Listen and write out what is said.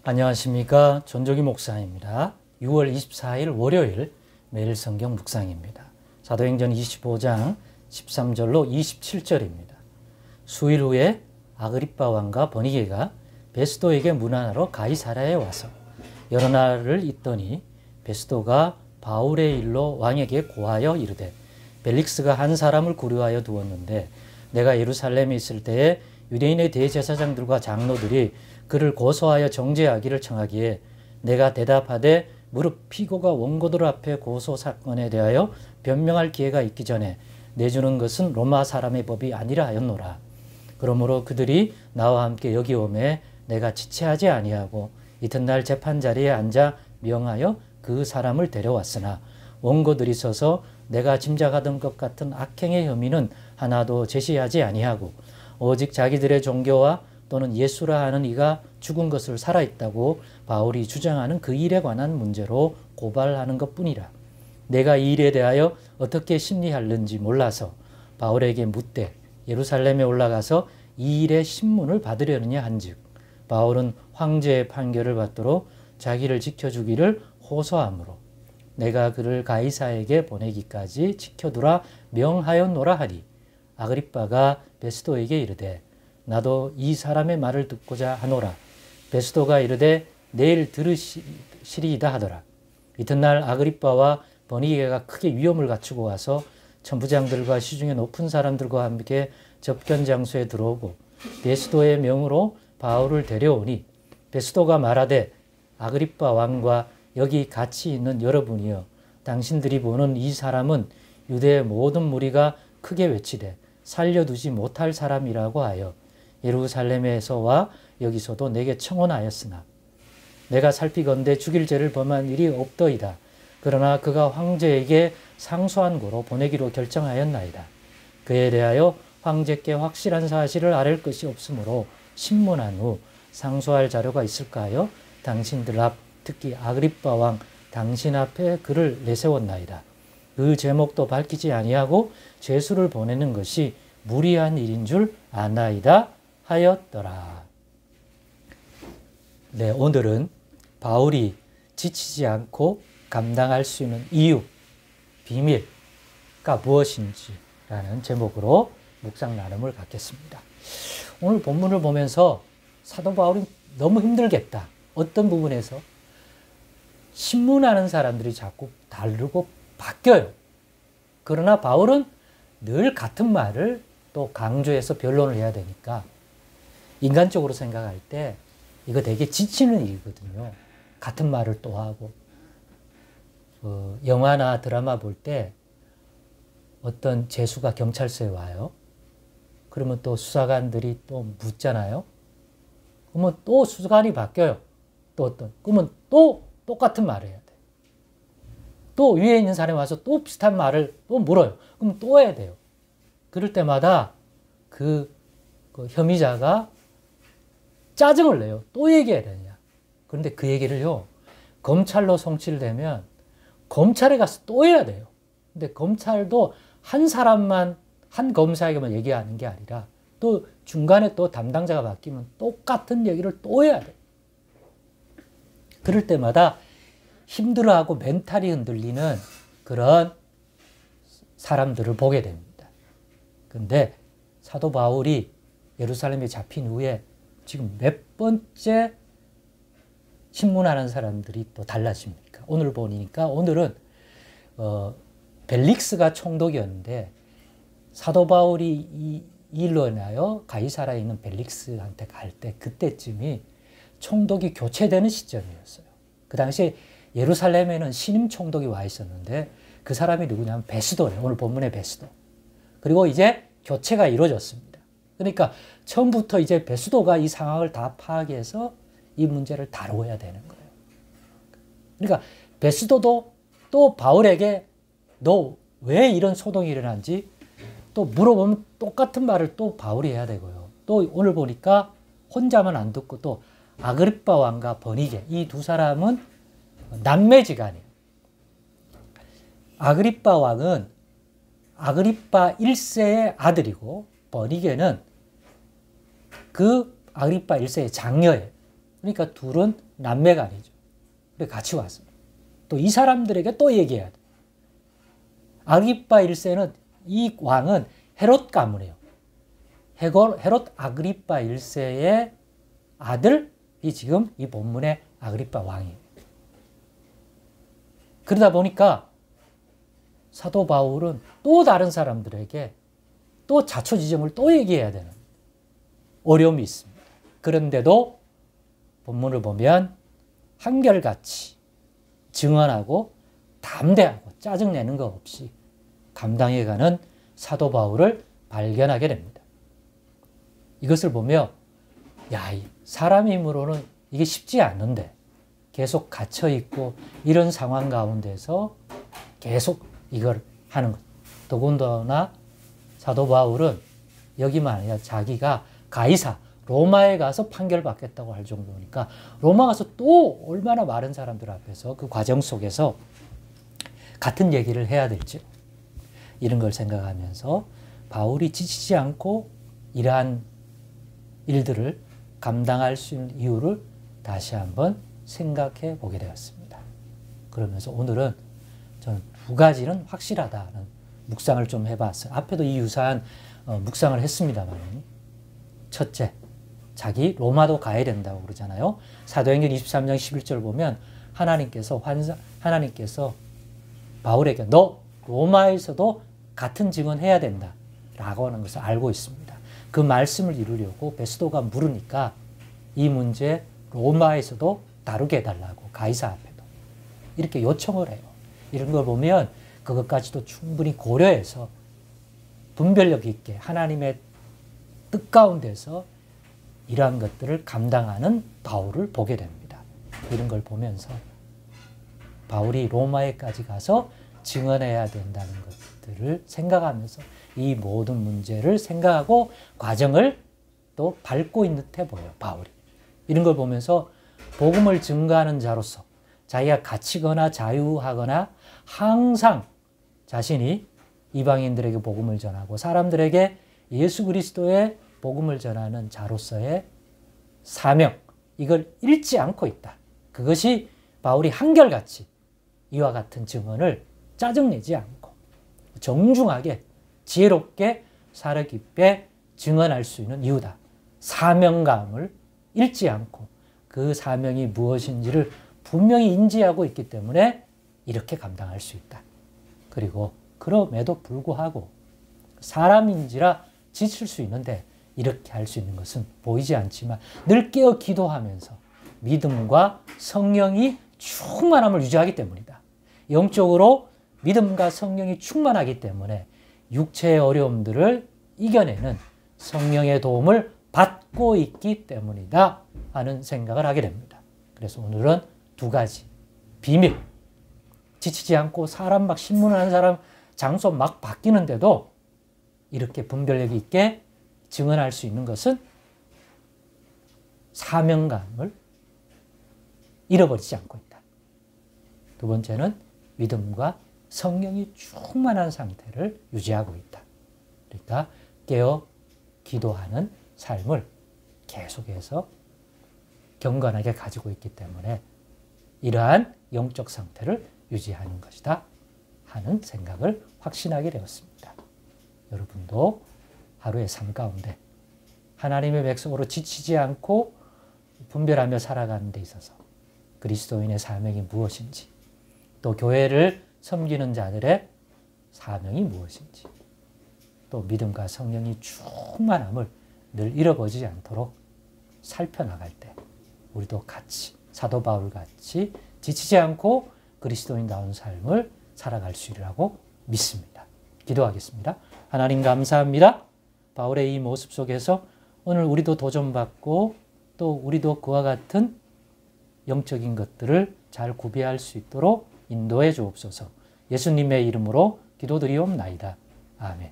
안녕하십니까. 전조기 목사입니다. 6월 24일 월요일 매일 성경 묵상입니다. 사도행전 25장 13절로 27절입니다. 수일 후에 아그리빠 왕과 버니게가 베스도에게 문안하러 가이사랴에 와서 여러 날을 있더니 베스도가 바울의 일로 왕에게 고하여 이르되 벨릭스가 한 사람을 구류하여 두었는데 내가 예루살렘에 있을 때에 유대인의 대제사장들과 장로들이 그를 고소하여 정죄하기를 청하기에 내가 대답하되 무릇 피고가 원고들 앞에 고소 사건에 대하여 변명할 기회가 있기 전에 내주는 것은 로마 사람의 법이 아니라 하였노라. 그러므로 그들이 나와 함께 여기 오매 내가 지체하지 아니하고 이튿날 재판 자리에 앉아 명하여 그 사람을 데려왔으나 원고들이 서서 내가 짐작하던 것 같은 악행의 혐의는 하나도 제시하지 아니하고 오직 자기들의 종교와 또는 예수라 하는 이가 죽은 것을 살아있다고 바울이 주장하는 그 일에 관한 문제로 고발하는 것뿐이라. 내가 이 일에 대하여 어떻게 심리할는지 몰라서 바울에게 묻되 예루살렘에 올라가서 이 일의 신문을 받으려느냐 한즉 바울은 황제의 판결을 받도록 자기를 지켜주기를 호소하므로 내가 그를 가이사에게 보내기까지 지켜두라 명하였노라 하니 아그리빠가 베스도에게 이르되 나도 이 사람의 말을 듣고자 하노라. 베스도가 이르되 내일 들으시리이다 하더라. 이튿날 아그리빠와 버니게가 크게 위험을 갖추고 와서 천부장들과 시중에 높은 사람들과 함께 접견 장소에 들어오고 베스도의 명으로 바울을 데려오니 베스도가 말하되 아그리빠 왕과 여기 같이 있는 여러분이여 당신들이 보는 이 사람은 유대의 모든 무리가 크게 외치되 살려두지 못할 사람이라고 하여 예루살렘에서와 여기서도 내게 청혼하였으나 내가 살피건대 죽일 죄를 범한 일이 없더이다. 그러나 그가 황제에게 상소한 고로 보내기로 결정하였나이다. 그에 대하여 황제께 확실한 사실을 아랠 것이 없으므로 신문한 후 상소할 자료가 있을까 하여 당신들 앞 특히 아그리빠 왕 당신 앞에 그를 내세웠나이다. 그 제목도 밝히지 아니하고 죄수를 보내는 것이 무리한 일인 줄 아나이다 하였더라. 네, 오늘은 바울이 지치지 않고 감당할 수 있는 이유, 비밀가 무엇인지라는 제목으로 묵상 나눔을 갖겠습니다. 오늘 본문을 보면서 사도 바울이 너무 힘들겠다. 어떤 부분에서 신문하는 사람들이 자꾸 다르고 바뀌어요. 그러나 바울은 늘 같은 말을 또 강조해서 변론을 해야 되니까 인간적으로 생각할 때 이거 되게 지치는 일이거든요. 같은 말을 또 하고 영화나 드라마 볼 때 어떤 죄수가 경찰서에 와요. 그러면 또 수사관들이 또 묻잖아요. 그러면 또 수사관이 바뀌어요. 또 어떤 그러면 또 똑같은 말을 해야 돼. 또 위에 있는 사람이 와서 또 비슷한 말을 또 물어요. 그럼 또 해야 돼요. 그럴 때마다 그 혐의자가 짜증을 내요. 또 얘기해야 되냐. 그런데 그 얘기를요, 검찰로 송치되면 검찰에 가서 또 해야 돼요. 근데 검찰도 한 사람만, 한 검사에게만 얘기하는 게 아니라 또 중간에 또 담당자가 바뀌면 똑같은 얘기를 또 해야 돼요. 그럴 때마다 힘들어하고 멘탈이 흔들리는 그런 사람들을 보게 됩니다. 그런데 사도 바울이 예루살렘에 잡힌 후에 지금 몇 번째 신문하는 사람들이 또 달라집니까? 오늘 보니까 오늘은 벨릭스가 총독이었는데 사도 바울이 이 일로 인하여 가이사라에 있는 벨릭스한테 갈 때 그때쯤이 총독이 교체되는 시점이었어요. 그 당시에 예루살렘에는 신임 총독이 와 있었는데 그 사람이 누구냐면 베스도예요. 오늘 본문의 베스도. 그리고 이제 교체가 이루어졌습니다. 그러니까 처음부터 이제 베스도가 이 상황을 다 파악해서 이 문제를 다루어야 되는 거예요. 그러니까 베스도도 또 바울에게 너 왜 이런 소동이 일어난지 또 물어보면 똑같은 말을 또 바울이 해야 되고요. 또 오늘 보니까 혼자만 안 듣고 또 아그리빠 왕과 버니게 이 두 사람은 남매지간이에요. 아그리빠 왕은 아그리빠 1세의 아들이고 버니게는 그 아그리빠 1세의 장녀예요. 그러니까 둘은 남매가 아니죠. 그래 같이 왔습니다. 또 이 사람들에게 또 얘기해야 돼. 아그리빠 1세는 이 왕은 헤롯 가문이에요. 헤롯 아그리빠 1세의 아들이 지금 이 본문의 아그리빠 왕이에요. 그러다 보니까 사도 바울은 또 다른 사람들에게 또 자초지종을 또 얘기해야 되는 어려움이 있습니다. 그런데도 본문을 보면 한결같이 증언하고 담대하고 짜증내는 것 없이 감당해가는 사도 바울을 발견하게 됩니다. 이것을 보며 야, 사람 힘으로는 이게 쉽지 않은데 계속 갇혀있고 이런 상황 가운데서 계속 이걸 하는 것. 더군다나 사도 바울은 여기만 아니라 자기가 가이사, 로마에 가서 판결받겠다고 할 정도니까 로마 가서 또 얼마나 많은 사람들 앞에서 그 과정 속에서 같은 얘기를 해야 될지 이런 걸 생각하면서 바울이 지치지 않고 이러한 일들을 감당할 수 있는 이유를 다시 한번 생각해 보게 되었습니다. 그러면서 오늘은 저는 두 가지는 확실하다는 묵상을 좀 해봤어요. 앞에도 이 유사한 묵상을 했습니다만, 첫째, 자기 로마도 가야 된다고 그러잖아요. 사도행전 23장 11절 보면 하나님께서 바울에게 너 로마에서도 같은 증언해야 된다 라고 하는 것을 알고 있습니다. 그 말씀을 이루려고 베스도가 물으니까 이 문제 로마에서도 다루게 해달라고, 가이사 앞에도 이렇게 요청을 해요. 이런 걸 보면 그것까지도 충분히 고려해서 분별력 있게 하나님의 뜻 가운데서 이러한 것들을 감당하는 바울을 보게 됩니다. 이런 걸 보면서 바울이 로마에까지 가서 증언해야 된다는 것들을 생각하면서 이 모든 문제를 생각하고 과정을 또 밟고 있는 듯해 보여요, 바울이. 이런 걸 보면서 복음을 증거하는 자로서 자기가 갇히거나 자유하거나 항상 자신이 이방인들에게 복음을 전하고 사람들에게 예수 그리스도의 복음을 전하는 자로서의 사명, 이걸 잃지 않고 있다. 그것이 바울이 한결같이 이와 같은 증언을 짜증내지 않고 정중하게 지혜롭게 살아깊게 증언할 수 있는 이유다. 사명감을 잃지 않고 그 사명이 무엇인지를 분명히 인지하고 있기 때문에 이렇게 감당할 수 있다. 그리고 그럼에도 불구하고 사람인지라 지칠 수 있는데 이렇게 할 수 있는 것은 보이지 않지만 늘 깨어 기도하면서 믿음과 성령이 충만함을 유지하기 때문이다. 영적으로 믿음과 성령이 충만하기 때문에 육체의 어려움들을 이겨내는 성령의 도움을 받고 있기 때문이다 하는 생각을 하게 됩니다. 그래서 오늘은 두 가지 비밀, 지치지 않고 사람 막 신문하는 사람 장소 막 바뀌는데도 이렇게 분별력 있게 증언할 수 있는 것은 사명감을 잃어버리지 않고 있다. 두 번째는 믿음과 성령이 충만한 상태를 유지하고 있다. 그러니까 깨어 기도하는 삶을 계속해서 경건하게 가지고 있기 때문에 이러한 영적 상태를 유지하는 것이다 하는 생각을 확신하게 되었습니다. 여러분도 하루의 삶 가운데 하나님의 백성으로 지치지 않고 분별하며 살아가는 데 있어서 그리스도인의 사명이 무엇인지, 또 교회를 섬기는 자들의 사명이 무엇인지, 또 믿음과 성령이 충만함을 늘 잃어버리지 않도록 살펴나갈 때 우리도 같이 사도 바울 같이 지치지 않고 그리스도인다운 삶을 살아갈 수 있으리라고 믿습니다. 기도하겠습니다. 하나님 감사합니다. 바울의 이 모습 속에서 오늘 우리도 도전받고 또 우리도 그와 같은 영적인 것들을 잘 구비할 수 있도록 인도해 주옵소서. 예수님의 이름으로 기도드리옵나이다. 아멘.